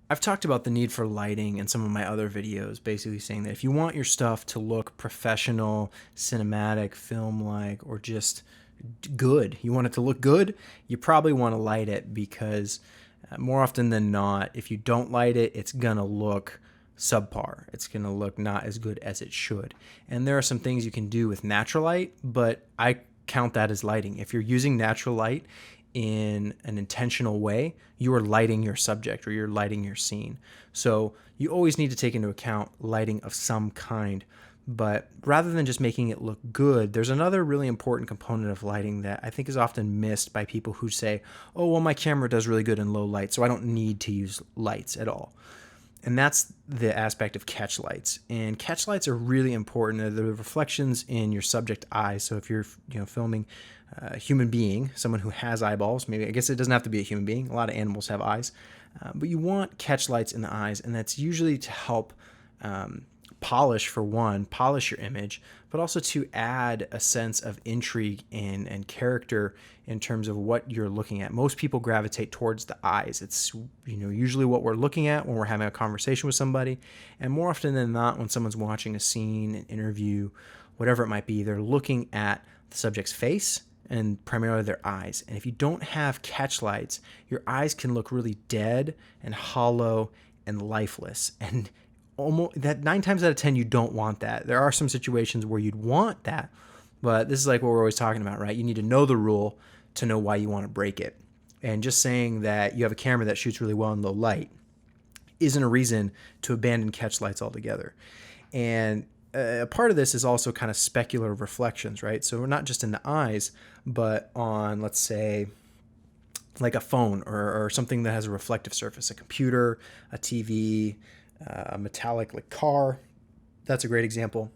I've talked about the need for lighting in some of my other videos, basically saying that if you want your stuff to look professional, cinematic, film-like, or just good, you want it to look good, you probably want to light it because more often than not, if you don't light it, it's going to look subpar. It's going to look not as good as it should. And there are some things you can do with natural light, but I count that as lighting. If you're using natural light in an intentional way, you are lighting your subject or you're lighting your scene. So you always need to take into account lighting of some kind. But rather than just making it look good, there's another really important component of lighting that I think is often missed by people who say, oh, well, my camera does really good in low light, so I don't need to use lights at all. And that's the aspect of catch lights. And catch lights are really important. They're the reflections in your subject eyes. So if you're filming a human being, someone who has eyeballs, maybe I guess it doesn't have to be a human being. A lot of animals have eyes. But you want catch lights in the eyes, and that's usually to help polish your image, but also to add a sense of intrigue and character in terms of what you're looking at. Most people gravitate towards the eyes. It's usually what we're looking at when we're having a conversation with somebody, and more often than not, when someone's watching a scene, an interview, whatever it might be, they're looking at the subject's face and primarily their eyes. And if you don't have catch lights, your eyes can look really dead and hollow and lifeless. And almost that 9 times out of 10, you don't want that. There are some situations where you'd want that, but this is like what we're always talking about, right? You need to know the rule to know why you want to break it. And just saying that you have a camera that shoots really well in low light isn't a reason to abandon catch lights altogether. And a part of this is also kind of specular reflections, right? So we're not just in the eyes, but on, let's say, like a phone or something that has a reflective surface, a computer, a TV, a metallic like car. That's a great example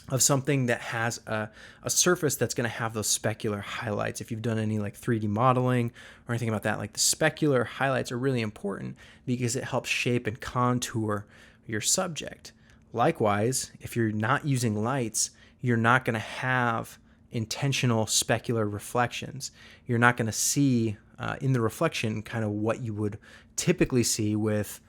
of something that has a surface that's going to have those specular highlights. If you've done any like 3D modeling or anything about that, like the specular highlights are really important because it helps shape and contour your subject. Likewise, if you're not using lights, you're not going to have intentional specular reflections. You're not going to see in the reflection kind of what you would typically see with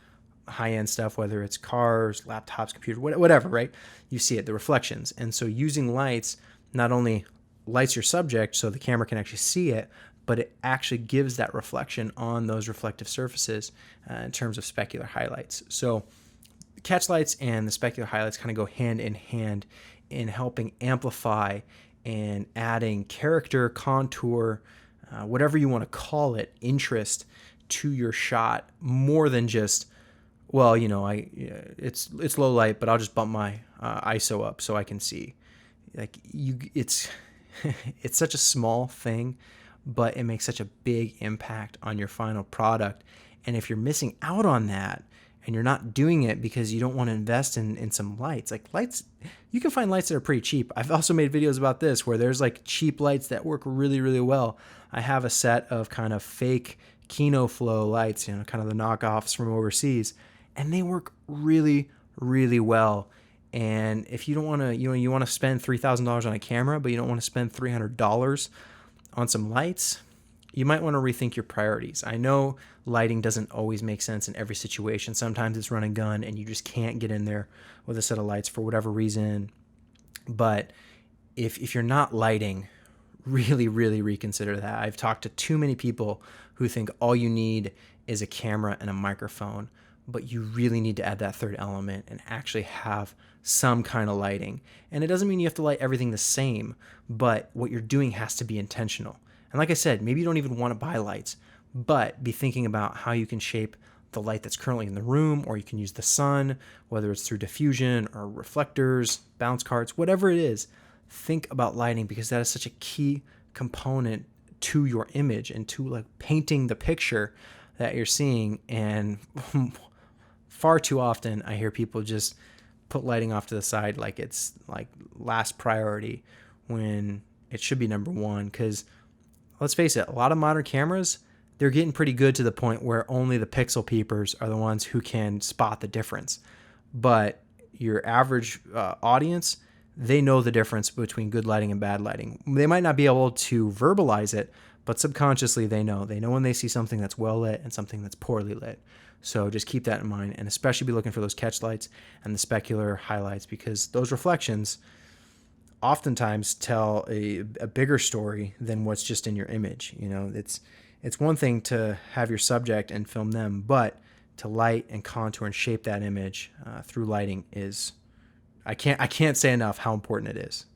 high-end stuff, whether it's cars, laptops, computers, whatever, right? You see it, the reflections. And so using lights not only lights your subject so the camera can actually see it, but it actually gives that reflection on those reflective surfaces in terms of specular highlights. So catch lights and the specular highlights kind of go hand in hand in helping amplify and adding character, contour, whatever you want to call it, interest to your shot more than just, well, it's low light, but I'll just bump my ISO up so I can see. It's it's such a small thing, but it makes such a big impact on your final product. And if you're missing out on that and you're not doing it because you don't want to invest in some lights, like lights, you can find lights that are pretty cheap. I've also made videos about this where there's like cheap lights that work really, really well. I have a set of kind of fake Kino Flow lights, kind of the knockoffs from overseas, and they work really, really well. And if you don't want to, you want to spend $3,000 on a camera, but you don't want to spend $300 on some lights, you might want to rethink your priorities. I know lighting doesn't always make sense in every situation. Sometimes it's run and gun and you just can't get in there with a set of lights for whatever reason. But if you're not lighting, really, really reconsider that. I've talked to too many people who think all you need is a camera and a microphone, but you really need to add that third element and actually have some kind of lighting. And it doesn't mean you have to light everything the same, but what you're doing has to be intentional. And like I said, maybe you don't even want to buy lights, but be thinking about how you can shape the light that's currently in the room, or you can use the sun, whether it's through diffusion or reflectors, bounce cards, whatever it is. Think about lighting because that is such a key component to your image and to like painting the picture that you're seeing. And far too often I hear people just put lighting off to the side like it's like last priority when it should be number one. Because let's face it, a lot of modern cameras, they're getting pretty good to the point where only the pixel peepers are the ones who can spot the difference. But your average audience, they know the difference between good lighting and bad lighting. They might not be able to verbalize it, but subconsciously they know. They know when they see something that's well lit and something that's poorly lit. So just keep that in mind, and especially be looking for those catch lights and the specular highlights, because those reflections oftentimes tell a bigger story than what's just in your image. It's one thing to have your subject and film them, but to light and contour and shape that image through lighting is, I can't say enough how important it is.